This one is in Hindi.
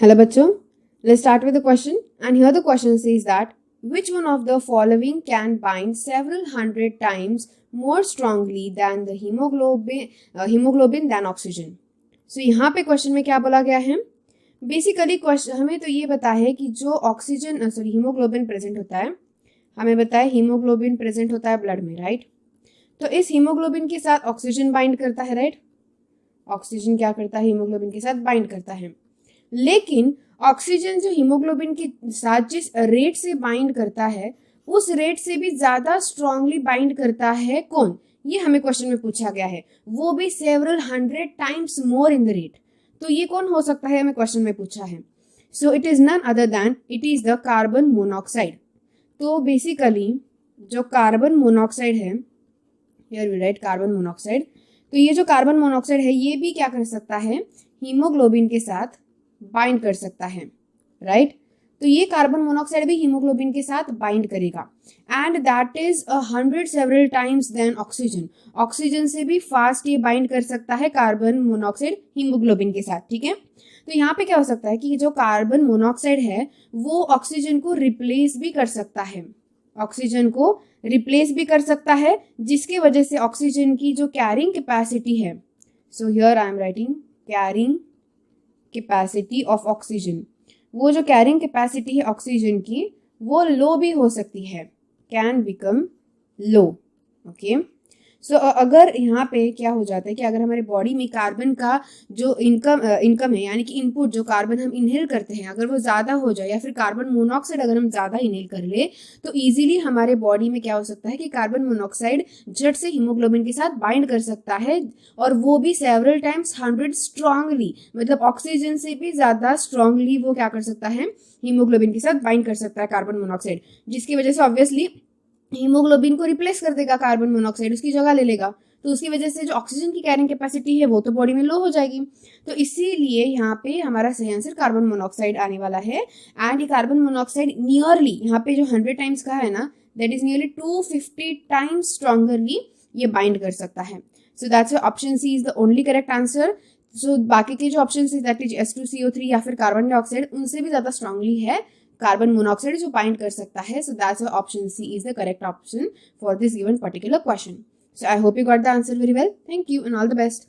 Hello bachcho, let's start with the question, and here the question says that which one of the following can bind several hundred times more strongly than the hemoglobin than oxygen. So यहाँ पे क्वेश्चन में क्या बोला गया है, बेसिकली क्वेश्चन हमें तो ये पता है कि जो ऑक्सीजन हीमोग्लोबिन प्रेजेंट होता है, हमें पता है हीमोग्लोबिन प्रेजेंट होता है ब्लड में, राइट। तो इस हीमोग्लोबिन के साथ ऑक्सीजन बाइंड करता है, राइट। ऑक्सीजन क्या करता है, हीमोग्लोबिन के साथ बाइंड करता है। लेकिन ऑक्सीजन जो हीमोग्लोबिन के साथ जिस रेट से बाइंड करता है, उस रेट से भी ज्यादा स्ट्रांगली बाइंड करता है कौन, ये हमें क्वेश्चन में पूछा गया है, वो भी several 100 times more in the rate. तो ये कौन हो सकता है, हमें क्वेश्चन में पूछा है। So it is none other than it is the carbon monoxide. तो बेसिकली जो कार्बन मोनोऑक्साइड है, here we write carbon monoxide, तो ये जो कार्बन मोनोऑक्साइड है ये भी क्या कर सकता है, हीमोग्लोबिन के साथ बाइंड कर सकता है, राइट। तो ये कार्बन मोनोऑक्साइड भी हीमोग्लोबिन के साथ बाइंड करेगा, and that is 100 several times than oxygen. Oxygen से भी फास्ट ये बाइंड कर सकता है कार्बन मोनोऑक्साइड हीमोग्लोबिन के साथ, ठीक है। तो यहाँ पे क्या हो सकता है कि जो कार्बन मोनोऑक्साइड है वो ऑक्सीजन को रिप्लेस भी कर सकता है, ऑक्सीजन को रिप्लेस भी कर सकता है, जिसकी वजह से ऑक्सीजन की जो कैरिंग कैपेसिटी है, so here I am writing carrying capacity of oxygen, वो जो कैरिंग कैपेसिटी है ऑक्सीजन की वो लो भी हो सकती है, कैन बिकम लो, ओके। सो अगर यहाँ पे क्या हो जाता है कि अगर हमारे बॉडी में कार्बन का जो इनकम है, यानी कि इनपुट जो कार्बन हम इनहेल करते हैं, अगर वो ज़्यादा हो जाए या फिर कार्बन मोनोऑक्साइड अगर हम ज़्यादा इनहेल कर ले, तो इजीली हमारे बॉडी में क्या हो सकता है कि कार्बन मोनोऑक्साइड झट से हीमोग्लोबिन के साथ बाइंड कर सकता है, और वो भी सेवरल टाइम्स 100 स्ट्रांगली, मतलब ऑक्सीजन से भी ज़्यादा स्ट्रांगली वो क्या कर सकता है, हीमोग्लोबिन के साथ बाइंड कर सकता है कार्बन मोनोऑक्साइड, जिसकी वजह से ऑब्वियसली हीमोग्लोबिन को रिप्लेस कर देगा कार्बन मोनोऑक्साइड, उसकी जगह ले लेगा। तो उसकी वजह से जो ऑक्सीजन की कैरिंग कैपेसिटी है वो तो बॉडी में लो हो जाएगी। तो इसीलिए यहाँ पे हमारा सही आंसर कार्बन मोनोऑक्साइड आने वाला है। एंड ये कार्बन मोनोऑक्साइड नियरली यहाँ पे जो 100 टाइम्स का है ना, that is nearly 250 times strongerly ये बाइंड कर सकता है। So that's option C is the only correct answer. So बाकी के जो ऑप्शन है दैट इज H2CO3 या फिर कार्बन डाइऑक्साइड, उनसे भी ज्यादा स्ट्रांगली है कार्बन मोनोऑक्साइड जो बाइंड कर सकता है। So that's option C is the correct option for this given particular question. So I hope you got the answer very well. Thank you and all the best.